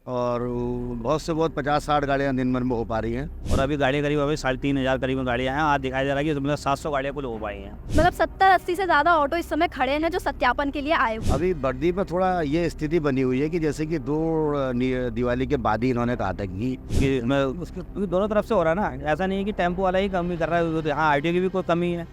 और बहुत से बहुत 50-60 गाड़ियाँ दिन भर में हो पा रही हैं। और अभी गाड़ी करीब अभी 3,500 करीब गाड़ियाँ हैं। आज दिखाई दे रहा है कि मतलब 700 गाड़ियाँ कुल हो पाई हैं। मतलब 70-80 से ज़्यादा ऑटो इस समय खड़े हैं जो सत्यापन के लिए आए हुए। अभी वर्दी पर थोड़ा ये स्थिति बनी हुई है कि जैसे कि दिवाली के बाद ही इन्होंने कहा था कि मैं उसके दोनों तरफ से हो रहा है ना, ऐसा नहीं है कि टेम्पो वाला ही कमी कर रहा है, हाँ आरटीओ की भी कोई कमी है,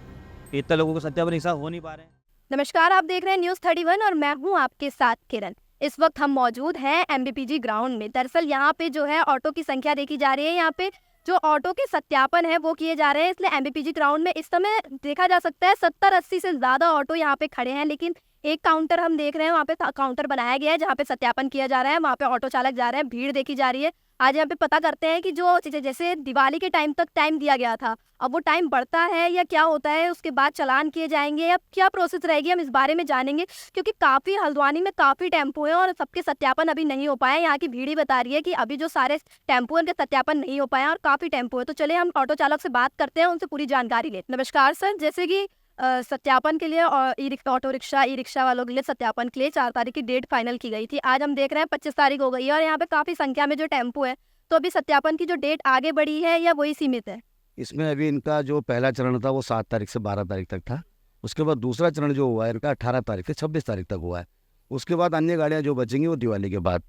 इतने लोगों को सत्यापन एक साथ हो नहीं पा रहे हैं। नमस्कार, आप देख रहे हैं न्यूज़ 31 और मैं हूं आपके साथ किरण। इस वक्त हम मौजूद हैं एमबीपीजी ग्राउंड में। दरअसल यहाँ पे जो है ऑटो की संख्या देखी जा रही है, यहाँ पे जो ऑटो के सत्यापन है वो किए जा रहे हैं, इसलिए एमबीपीजी ग्राउंड में इस समय देखा जा सकता है 70-80 से ज़्यादा ऑटो यहाँ पे खड़े हैं। लेकिन एक काउंटर हम देख रहे हैं, वहाँ पे काउंटर बनाया गया है जहाँ पे सत्यापन किया जा रहा है, वहाँ पे ऑटो चालक जा रहे हैं, भीड़ देखी जा रही है। आज यहाँ पे पता करते हैं कि जो जैसे दिवाली के टाइम तक टाइम दिया गया था, अब वो टाइम बढ़ता है या क्या होता है, उसके बाद चालान किए जाएंगे या क्या प्रोसेस रहेगी, हम इस बारे में जानेंगे। क्योंकि काफ़ी हल्द्वानी में काफ़ी टेम्पो हैं और सबके सत्यापन अभी नहीं हो पाए। यहाँ की भीड़ ही बता रही है कि अभी जो सारे टेम्पो हैं उनके सत्यापन नहीं हो पाए हैं और काफ़ी टेम्पो है। तो चले हम ऑटो चालक से बात करते हैं, उनसे पूरी जानकारी ले। नमस्कार सर, जैसे कि सत्यापन के लिए और ऑटो रिक्शा ई रिक्शा वालों के लिए सत्यापन के लिए 4 तारीख की डेट फाइनल की गई थी। आज हम देख रहे हैं 25 तारीख हो गई है और यहाँ पे काफ़ी संख्या में जो टेम्पो है, तो अभी सत्यापन की जो डेट आगे बढ़ी है या वही सीमित है? इसमें अभी इनका जो पहला चरण था वो 7 तारीख से 12 तारीख तक था। उसके बाद दूसरा चरण जो हुआ है इनका 18 तारीख से 26 तारीख तक हुआ है। उसके बाद अन्य गाड़ियाँ जो बचेंगी वो दिवाली के बाद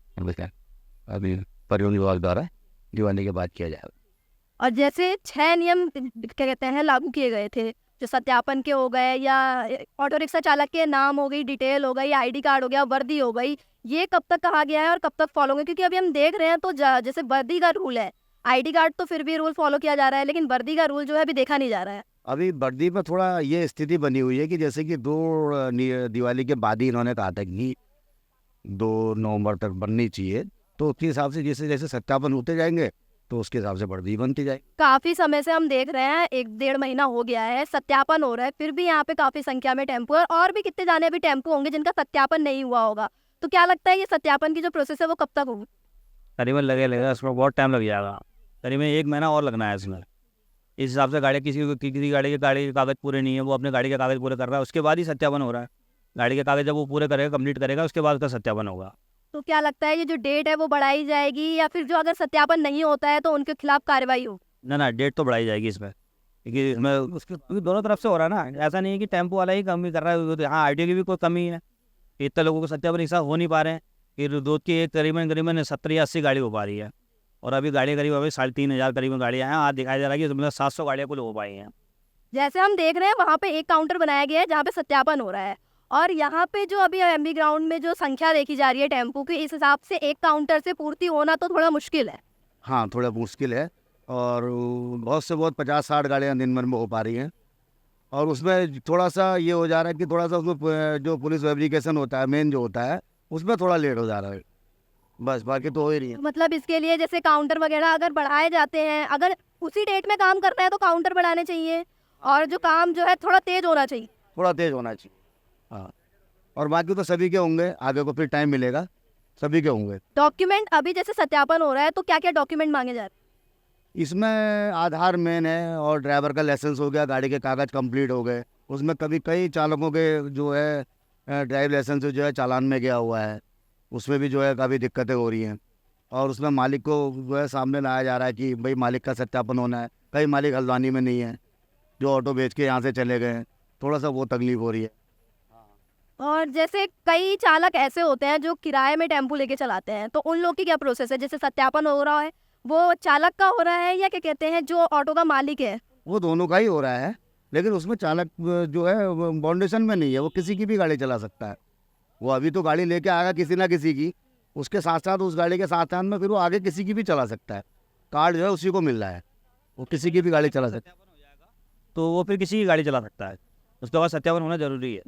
अभी परिवहन विभाग द्वारा दिवाली के बाद किया जाएगा। और जैसे 6 नियम क्या कहते हैं लागू किए गए थे, जो सत्यापन के हो गए या ऑटो रिक्शा चालक के नाम हो गई, डिटेल हो गई, आईडी कार्ड हो गया, वर्दी हो गई, ये कब तक कहा गया है और कब तक फॉलो होंगे? क्योंकि अभी हम देख रहे हैं तो जैसे वर्दी का रूल है, आईडी कार्ड तो फिर भी रूल फॉलो किया जा रहा है, लेकिन वर्दी का रूल जो है अभी देखा नहीं जा रहा है। अभी वर्दी पर थोड़ा ये स्थिति बनी हुई है कि जैसे कि दिवाली के बाद ही इन्होंने कहा था कि 2 नवंबर तक बननी चाहिए, तो उसके हिसाब से जैसे जैसे सत्यापन होते जाएंगे तो उसके हिसाब से वर्दी बनती जाएगी। काफी समय से हम देख रहे हैं, 1-1.5 महीना हो गया है, सत्यापन हो रहा है, फिर भी यहाँ पे काफी संख्या में टेम्पो है और भी कितने जाने अभी टेम्पो होंगे जिनका सत्यापन नहीं हुआ होगा। तो क्या लगता है ये सत्यापन की जो प्रोसेस है वो कब तक होगी? करीबन लगेगा, इसमें बहुत टाइम लग जाएगा, करीबन 1 महीना और लगना है इसमें। इस हिसाब से किसी गाड़ी के कागज़ पूरे नहीं है, वो अपने गाड़ी के कागज़ पूरे कर रहा है, उसके बाद ही सत्यापन हो रहा है। गाड़ी के कागज़ जब वो पूरे करेगा, कंप्लीट करेगा, उसके बाद उसका सत्यापन होगा। तो क्या लगता है ये जो डेट है वो बढ़ाई जाएगी या फिर जो अगर सत्यापन नहीं होता है तो उनके खिलाफ कार्रवाई हो? ना डेट तो बढ़ाई जाएगी इसमें, क्योंकि इसमें उसके दोनों तरफ से हो रहा है ना, ऐसा नहीं है कि टेम्पो वाला ही कमी कर रहा है, हाँ आरटीओ की भी कोई कमी है, इतने लोगों को सत्यापन एक साथ हो नहीं पा रहे हैं। फिर दूध की एक करीबन 70 या 80 गाड़ी हो पा रही है और अभी गाड़ी करीब अभी 3,500 करीब गाड़ियाँ हैं। आज दिखाई दे रहा है कि मतलब 700 गाड़ियाँ कुल हो पाई हैं। जैसे हम देख रहे हैं वहाँ पे एक काउंटर बनाया गया है जहाँ पे सत्यापन हो रहा है और यहाँ पे जो अभी एमबी ग्राउंड में जो संख्या देखी जा रही है टेम्पो की, इस हिसाब से एक काउंटर से पूर्ति होना तो थोड़ा मुश्किल है। हाँ, थोड़ा मुश्किल है और बहुत से बहुत 50-60 गाड़ियाँ दिन भर में हो पा रही हैं और उसमें थोड़ा सा ये हो जा रहा है कि थोड़ा सा उसमें जो पुलिस वेरिफिकेशन होता है मेन जो होता है उसमें थोड़ा लेट हो जा रहा है, बस बाकी तो हो ही रही है। मतलब इसके लिए जैसे काउंटर वगैरह अगर बढ़ाए जाते हैं, अगर उसी डेट में काम करना है तो काउंटर बढ़ाने चाहिए और जो काम जो है थोड़ा तेज होना चाहिए। थोड़ा तेज होना चाहिए, हाँ। और बाकी तो सभी के होंगे, आगे को फिर टाइम मिलेगा, सभी के होंगे। डॉक्यूमेंट अभी जैसे सत्यापन हो रहा है तो क्या क्या डॉक्यूमेंट मांगे जा रहे हैं? इसमें आधार मेन है और ड्राइवर का लाइसेंस हो गया, गाड़ी के कागज़ कंप्लीट हो गए। उसमें कई चालकों के जो है ड्राइव लाइसेंस जो है चालान में गया हुआ है, उसमें भी जो है काफ़ी दिक्कतें हो रही हैं और उसमें मालिक को जो है सामने लाया जा रहा है कि भाई मालिक का सत्यापन होना है। कई मालिक हल्द्वानी में नहीं है, जो ऑटो बेच के यहाँ से चले गए हैं, थोड़ा सा वो तकलीफ हो रही है। और जैसे कई चालक ऐसे होते हैं जो किराए में टेम्पो लेके चलाते हैं, तो उन लोग की क्या प्रोसेस है? जैसे सत्यापन हो रहा है वो चालक का हो रहा है या क्या कहते हैं जो ऑटो का मालिक है? वो दोनों का ही हो रहा है, लेकिन उसमें चालक जो है बाउंडेशन में नहीं है, वो किसी की भी गाड़ी चला सकता है। वो अभी तो गाड़ी लेके आएगा किसी ना किसी की, उसके साथ साथ उस गाड़ी के साथ साथ में फिर वो आगे किसी की भी चला सकता है। कार्ड जो है उसी को मिल रहा है, वो किसी की भी गाड़ी चला सकता है। तो वो फिर किसी की गाड़ी चला सकता है, उसके बाद सत्यापन होना जरूरी है।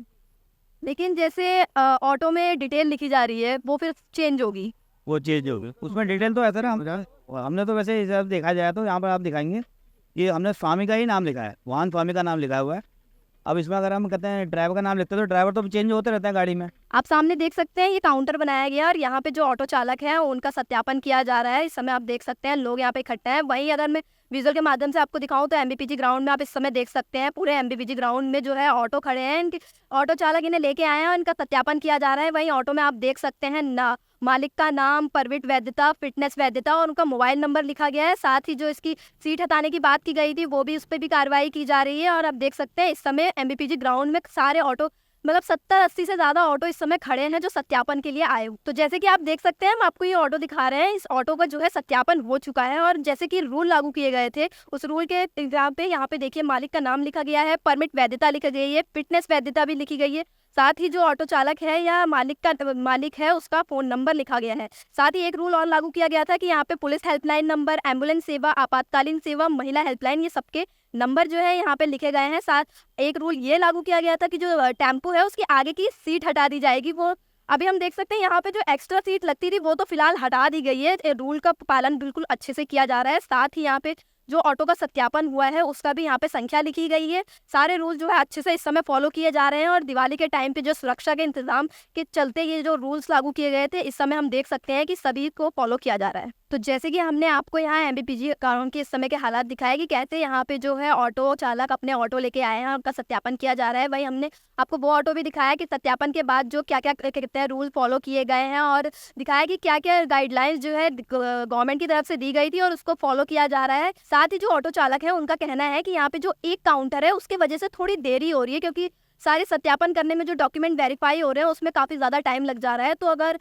लेकिन जैसे ऑटो में डिटेल लिखी जा रही है वो फिर चेंज होगी। वो चीज़ होगी उसमें डिटेल तो ऐसा ना, हमने तो वैसे जब देखा जाए तो यहाँ पर आप दिखाएंगे ये हमने स्वामी का ही नाम लिखा है, वाहन स्वामी का नाम लिखा हुआ है। अब इसमें अगर हम कहते हैं ड्राइवर का नाम लिखते हैं तो ड्राइवर तो चेंज होते रहता है गाड़ी में। आप सामने देख सकते हैं ये काउंटर बनाया गया है और यहाँ पे जो ऑटो चालक है उनका सत्यापन किया जा रहा है। इस समय आप देख सकते हैं लोग यहाँ पे इकट्ठे हैं। वहीं अगर मैं विजुअल के माध्यम से आपको दिखाऊं तो एमबीपीजी ग्राउंड में आप इस समय देख सकते हैं, पूरे एमबीपीजी ग्राउंड में जो है ऑटो खड़े हैं, इनके ऑटो चालक इन्हें लेके आए हैं और इनका सत्यापन किया जा रहा है। वहीं ऑटो में आप देख सकते हैं ना मालिक का नाम, परमिट वैधता, फिटनेस वैधता और उनका मोबाइल नंबर लिखा गया है। साथ ही जो इसकी सीट हटाने की बात की गई थी वो भी उस पर भी कार्रवाई की जा रही है। और आप देख सकते हैं इस समय एमबीपीजी ग्राउंड में सारे ऑटो मतलब 70-80 से ज़्यादा ऑटो इस समय खड़े हैं जो सत्यापन के लिए आए हुए। तो जैसे कि आप देख सकते हैं हम आपको ये ऑटो दिखा रहे हैं, इस ऑटो का जो है सत्यापन हो चुका है। और जैसे कि रूल लागू किए गए थे उस रूल के एग्जाम पे यहाँ पे देखिए मालिक का नाम लिखा गया है, परमिट वैधता लिखी गई है, फिटनेस वैधता भी लिखी गई है। साथ ही जो ऑटो चालक है या मालिक है उसका फ़ोन नंबर लिखा गया है। साथ ही एक रूल और लागू किया गया था कि यहाँ पे पुलिस हेल्पलाइन नंबर, एम्बुलेंस सेवा, आपातकालीन सेवा, महिला हेल्पलाइन, ये सबके नंबर जो है यहाँ पे लिखे गए हैं। साथ एक रूल ये लागू किया गया था कि जो टेम्पो है उसकी आगे की सीट हटा दी जाएगी। वो अभी हम देख सकते हैं यहाँ पे जो एक्स्ट्रा सीट लगती थी वो तो फिलहाल हटा दी गई है। रूल का पालन बिल्कुल अच्छे से किया जा रहा है। साथ ही यहाँ पे जो ऑटो का सत्यापन हुआ है उसका भी यहाँ पे संख्या लिखी गई है। सारे रूल जो है अच्छे से इस समय फॉलो किए जा रहे हैं। और दिवाली के टाइम पे जो सुरक्षा के इंतजाम के चलते ये जो रूल्स लागू किए गए थे इस समय हम देख सकते हैं कि सभी को फॉलो किया जा रहा है। तो जैसे कि हमने आपको यहाँ एमबीपीजी ग्राउंड के इस समय के हालात दिखाए कि कैसे यहाँ पे जो है ऑटो चालक अपने ऑटो लेके आए हैं, उनका सत्यापन किया जा रहा है। वही हमने आपको वो ऑटो भी दिखाया कि सत्यापन के बाद जो क्या क्या कहते हैं रूल फॉलो किए गए हैं और दिखाया कि क्या क्या गाइडलाइंस जो है गवर्नमेंट की तरफ से दी गई थी और उसको फॉलो किया जा रहा है। साथ ही जो ऑटो चालक है उनका कहना है कि यहाँ पे जो एक काउंटर है उसकी वजह से थोड़ी देरी हो रही है, क्योंकि सारे सत्यापन करने में जो डॉक्यूमेंट वेरीफाई हो रहे हैं उसमें काफ़ी ज़्यादा टाइम लग जा रहा है। तो अगर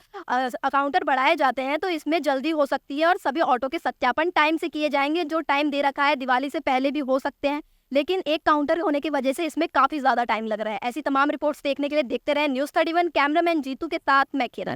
काउंटर बढ़ाए जाते हैं तो इसमें जल्दी हो सकती है और सभी ऑटो के सत्यापन टाइम से किए जाएंगे। जो टाइम दे रखा है दिवाली से पहले भी हो सकते हैं, लेकिन एक काउंटर होने की वजह से इसमें काफ़ी ज़्यादा टाइम लग रहा है। ऐसी तमाम रिपोर्ट्स देखने के लिए देखते रहे News 31। कैमरामैन जीतू के साथ मैं किरण।